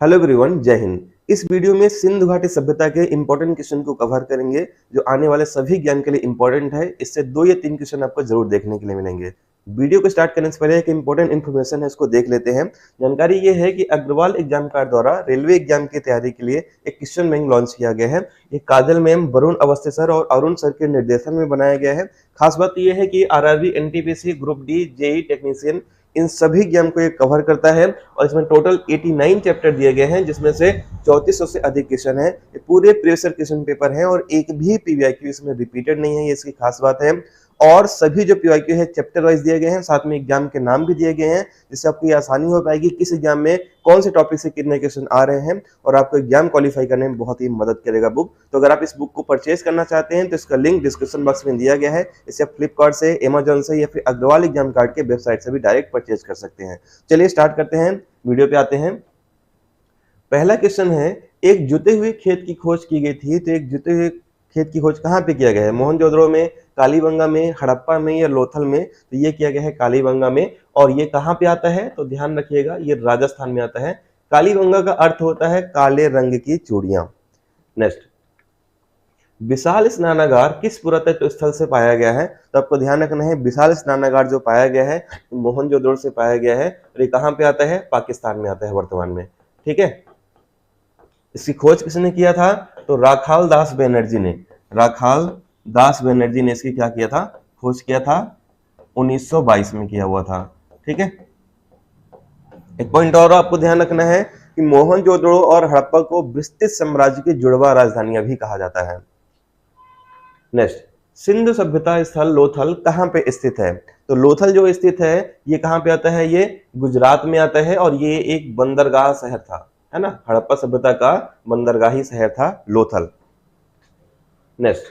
Hello everyone, जय हिंद। इस video में सिंधु घाटी सभ्यता के इंपॉर्टेंट क्वेश्चन को कवर करेंगे जो आने वाले सभी ज्ञान के लिए इंपॉर्टेंट है। इससे 2 या 3 क्वेश्चन आपको जरूर देखने के लिए मिलेंगे। वीडियो को स्टार्ट करने से पहले एक इंपॉर्टेंट इन्फॉर्मेशन है, उसको देख लेते हैं। जानकारी ये है कि अग्रवाल एग्जामकार द्वारा रेलवे एग्जाम की तैयारी के लिए एक क्वेश्चन बैंक लॉन्च किया गया है। ये काजल मैम, वरुण अवस्थी सर और अरुण सर के निर्देशन में बनाया गया है। खास बात यह है कि RRB, NTPC, group D, JE technician, इन सभी ज्ञान को ये कवर करता है और इसमें टोटल 89 चैप्टर दिए गए हैं, जिसमें से 3400 से अधिक क्वेश्चन है। ये पूरे प्रीवियस क्वेश्चन पेपर है और एक भी पीवाईक्यू इसमें रिपीटेड नहीं है, ये इसकी खास बात है। और सभी जो पीवाईक्यू है चैप्टर वाइज दिए गए हैं, साथ में एग्जाम के नाम भी दिए गए हैं, जिससे आपको ये आसानी हो पाएगी किस एग्जाम में कौन से टॉपिक से कितने क्वेश्चन आ रहे हैं और आपको एग्जाम क्वालिफाई करने में बहुत ही मदद करेगा बुक। तो अगर आप इस बुक को परचेज करना चाहते हैं तो इसका लिंक डिस्क्रिप्शन बॉक्स में दिया गया है। इसे आप फ्लिपकार्ट से, अमेजोन से या फिर अग्रवाल एग्जाम कार्ड के वेबसाइट से भी डायरेक्ट परचेज कर सकते हैं। चलिए स्टार्ट करते हैं, वीडियो पे आते हैं। पहला क्वेश्चन है, एक जुते हुए खेत की खोज की गई थी, तो एक जुते हुए खेत की खोज कहाँ पे किया गया है? मोहनजोदड़ो में, कालीबंगा में, हड़प्पा में या लोथल में? तो ये किया गया है कालीबंगा में। और ये कहाँ पे आता है तो ध्यान रखिएगा, ये राजस्थान में आता है। कालीबंगा का अर्थ होता है काले रंग की चूड़ियां। नेक्स्ट, विशाल स्नानागार किस पुरातत्व स्थल से पाया गया है? तो आपको ध्यान रखना है, विशाल स्नानागार जो पाया गया है मोहनजोदड़ो से पाया गया है और ये कहाँ पे आता है? पाकिस्तान में आता है वर्तमान में। ठीक है, इसकी खोज किसने किया था? तो राखाल दास बनर्जी ने। राखाल दास बनर्जी ने इसकी क्या किया था? खोज किया था। 1922 में किया हुआ था। ठीक है, एक पॉइंट और आपको ध्यान रखना है कि मोहनजोदड़ो और हड़प्पा को विस्तृत साम्राज्य की जुड़वा राजधानियां भी कहा जाता है। नेक्स्ट, सिंधु सभ्यता स्थल लोथल कहाँ पे स्थित है? तो लोथल जो स्थित है ये कहाँ पे आता है? ये गुजरात में आता है और ये एक बंदरगाह शहर था, है ना। हड़प्पा सभ्यता का बंदरगाही शहर था लोथल। नेक्स्ट,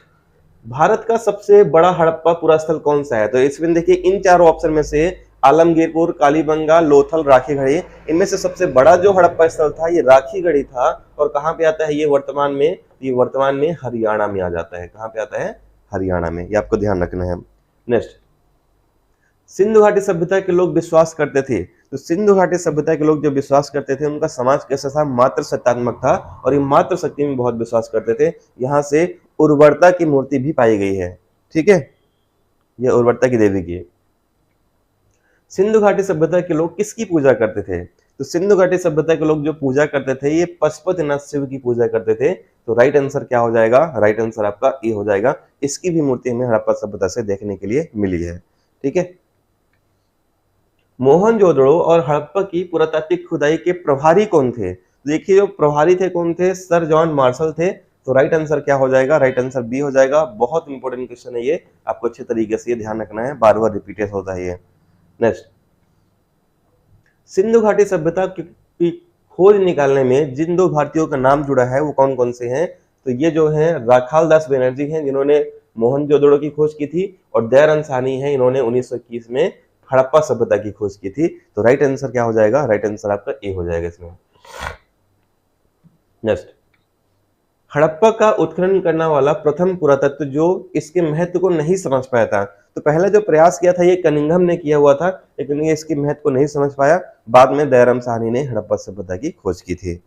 भारत का सबसे बड़ा हड़प्पा पुरास्थल कौन सा है? तो इसमें देखिए, इन चारों ऑप्शन में से आलमगीरपुर, कालीबंगा, लोथल, राखीगढ़ी, इनमें से सबसे बड़ा जो हड़प्पा स्थल था ये राखीगढ़ी था। और कहाँ पे आता है ये वर्तमान में? ये वर्तमान में हरियाणा में आ जाता है। कहाँ पे आता है? हरियाणा में। ये आपको ध्यान रखना है। नेक्स्ट, सिंधु घाटी सभ्यता के लोग विश्वास करते थे, तो सिंधु घाटी सभ्यता के लोग जो विश्वास करते थे उनका समाज कैसा था? मात्र सत्तात्मक था और ये मात्र शक्ति में बहुत विश्वास करते थे। यहाँ से उर्वरता की मूर्ति भी पाई गई है। ठीक है, यह उर्वरता की देवी की। सिंधु घाटी सभ्यता के लोग किसकी पूजा करते थे? तो सिंधु घाटी सभ्यता के लोग जो पूजा करते थे ये पशुपतिनाथ शिव की पूजा करते थे। तो राइट आंसर क्या हो जाएगा? राइट आंसर आपका ए हो जाएगा। इसकी भी मूर्ति हमें हड़प्पा सभ्यता से देखने के लिए मिली है। ठीक है, मोहनजोदड़ो और हड़प्पा की पुरातात्विक खुदाई के प्रभारी कौन थे? देखिए, जो प्रभारी थे कौन थे? सर जॉन मार्शल थे। तो राइट आंसर क्या हो जाएगा? राइट आंसर बी हो जाएगा। बहुत इंपॉर्टेंट क्वेश्चन है ये, आपको अच्छे तरीके से ये ध्यान रखना है, बार बार रिपीटेड होता है ये। नेक्स्ट, सिंधु घाटी सभ्यता की खोज निकालने में जिन 2 भारतीयों का नाम जुड़ा है वो कौन कौन से हैं? तो ये जो है राखाल दास बनर्जी हैं, जिन्होंने मोहनजोदड़ो की खोज की थी, और दयाराम साहनी है, इन्होंने 1921 में हड़प्पा सभ्यता की खोज की थी। तो राइट आंसर क्या हो जाएगा? राइट आंसर आपका ए हो जाएगा इसमें। नेक्स्ट, हड़प्पा का उत्खनन करने वाला प्रथम पुरातत्व जो इसके महत्व को नहीं समझ पाया था, तो पहला जो प्रयास किया था ये कनिंघम ने किया हुआ था, लेकिन ये इसके महत्व को नहीं समझ पाया। बाद में दयाराम साहनी ने हड़प्पा सभ्यता की खोज की थी।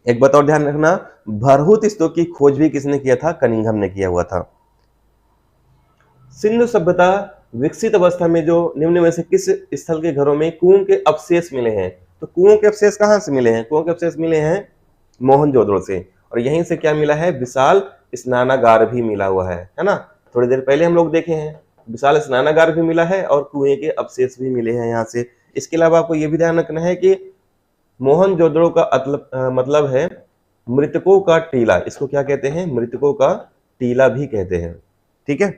एक बात और ध्यान रखना, भरहुत स्तूप की खोज भी किसने किया था? कनिंघम ने किया हुआ था। सिंधु सभ्यता विकसित अवस्था में जो निम्न में से किस स्थल के घरों में कुओं के अवशेष मिले हैं? तो कुओं के अवशेष कहां से मिले हैं? कुओं के अवशेष मिले हैं मोहनजोदड़ो से, और यहीं से क्या मिला है? विशाल स्नानागार भी मिला हुआ है ना। थोड़ी देर पहले हम लोग देखे हैं, विशाल स्नानागार भी मिला है और कुएं के अवशेष भी मिले हैं यहाँ से। इसके अलावा आपको यह भी ध्यान रखना है कि मोहनजोदड़ो का मतलब है मृतकों का टीला। इसको क्या कहते हैं? मृतकों का टीला भी कहते हैं। ठीक है,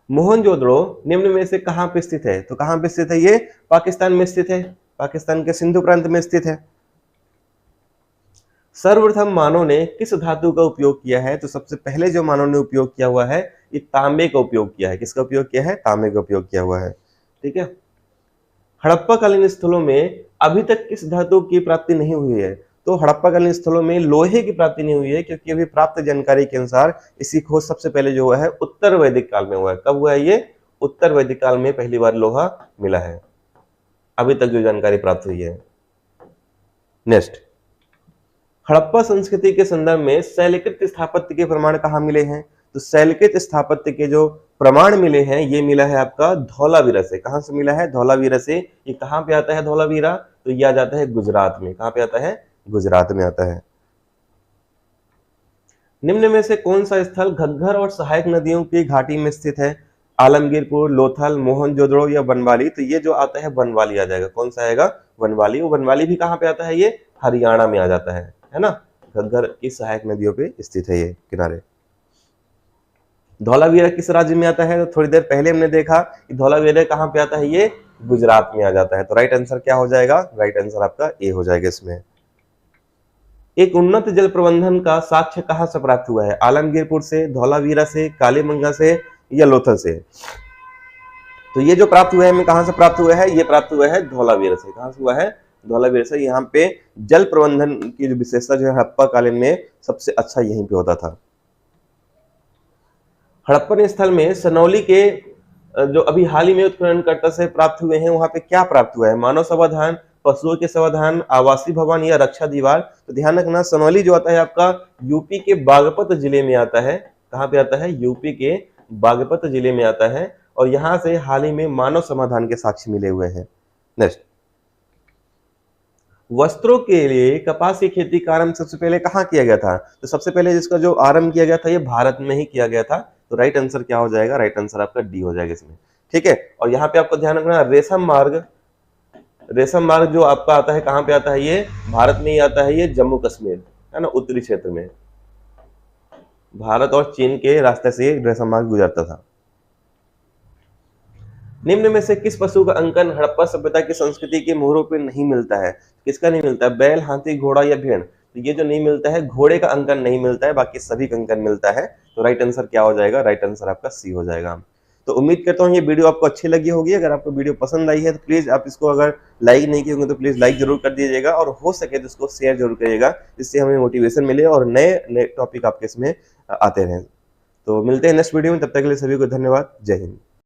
मोहनजोदड़ो निम्न में से कहां पे स्थित है? तो कहां पे स्थित है? ये पाकिस्तान में स्थित है, पाकिस्तान के सिंधु प्रांत में स्थित है। सर्वप्रथम मानव ने किस धातु का उपयोग किया है? तो सबसे पहले जो मानव ने उपयोग किया हुआ है ये तांबे का उपयोग किया है। किसका उपयोग किया है? तांबे का उपयोग किया हुआ है। ठीक है, हड़प्पा कालीन स्थलों में अभी तक किस धातु की प्राप्ति नहीं हुई है? तो हड़प्पा कालीन स्थलों में लोहे की प्राप्ति नहीं हुई है, क्योंकि अभी प्राप्त जानकारी के अनुसार इसकी खोज सबसे पहले जो हुआ है उत्तर वैदिक काल में हुआ है। कब हुआ है ये? उत्तर वैदिक काल में पहली बार लोहा मिला है। अभी तक जो जानकारी प्राप्त हुई है। नेक्स्ट, हड़प्पा संस्कृति के संदर्भ में शैलकृत स्थापत्य के प्रमाण कहाँ मिले हैं? तो शैलकृत स्थापत्य के जो प्रमाण मिले हैं ये मिला है आपका धौलावीरा से। कहां से मिला है? धौलावीरा से। ये कहां पे आता है धौलावीरा? तो ये आ जाता है गुजरात में। कहां पे आता है? गुजरात में आता है। निम्न में से कौन सा स्थल घग्गर और सहायक नदियों की घाटी में स्थित है? आलमगीरपुर, लोथल, मोहनजोदड़ो या बनवाली? तो ये जो आता है बनवाली आ जाएगा। कौन सा आएगा? बनवाली। वो बनवाली भी कहां पे आता है? ये हरियाणा में आ जाता है ना। घग्गर की सहायक नदियों पे स्थित है ये किनारे। धौलावीरा किस राज्य में आता है? तो थोड़ी देर पहले हमने देखा कि धौलावीरा कहां पे आता है? ये गुजरात में आ जाता है। तो राइट आंसर क्या हो जाएगा? राइट आंसर आपका ए हो जाएगा इसमें। एक उन्नत जल प्रबंधन का साक्ष्य कहां से प्राप्त हुआ है? आलमगीरपुर से, धौलावीरा से, कालीमंगा से या लोथल से? तो ये जो प्राप्त हुआ है हमें कहां से प्राप्त हुआ है? ये प्राप्त हुआ है धौलावीरा से। कहां से हुआ है? धौलावीरा से। यहाँ पे जल प्रबंधन की जो विशेषता जो है हड़प्पा कालीन में सबसे अच्छा यहीं पे होता था। हड़प्पन स्थल में सनौली के जो अभी हाल ही में उत्खननकर्ता से प्राप्त हुए हैं वहां पे क्या प्राप्त हुआ है? मानव समाधान, पशुओं के समाधान, आवासीय भवन या रक्षा दीवार? तो ध्यान रखना सनौली जो आता है आपका यूपी के बागपत जिले में आता है। कहां पे आता है? यूपी के बागपत जिले में आता है और यहां से हाल ही में मानव समाधान के साक्ष्य मिले हुए हैं। नेक्स्ट, वस्त्रों के लिए कपास की खेती का आरंभ सबसे पहले कहाँ किया गया था? तो सबसे पहले जिसका जो आरंभ किया गया था ये भारत में ही किया गया था। तो राइट आंसर क्या हो जाएगा? राइट आंसर आपका डी हो जाएगा इसमें। ठीक है। और यहाँ पे आपको ध्यान रखना रेशम मार्ग जो आपका आता है कहाँ पे आता है? ये भारत में ही आता है। ये जम्मू कश्मीर है ना, उत्तरी क्षेत्र में। भारत और चीन के रास्ते से ये रेशम मार्ग गुजरता था। निम्न में से किस पशु का अंकन हड़प्पा सभ्यता की संस्कृति के मोहरों पे नहीं मिलता है? किसका नहीं मिलता है? बैल, हाथी, घोड़ा या भेड़? तो ये जो नहीं मिलता है, घोड़े का अंकन नहीं मिलता है, बाकी सभी का अंकन मिलता है। तो राइट आंसर क्या हो जाएगा? राइट आंसर आपका सी हो जाएगा। तो उम्मीद करता हूँ ये वीडियो आपको अच्छी लगी होगी। अगर आपको वीडियो पसंद आई है तो प्लीज आप इसको अगर लाइक नहीं किए होंगे तो प्लीज लाइक जरूर कर दीजिएगा और हो सके तो इसको शेयर जरूर करिएगा, जिससे हमें मोटिवेशन मिले और नए नए टॉपिक आपके इसमें आते रहें। तो मिलते हैं नेक्स्ट वीडियो में, तब तक के लिए सभी को धन्यवाद। जय हिंद।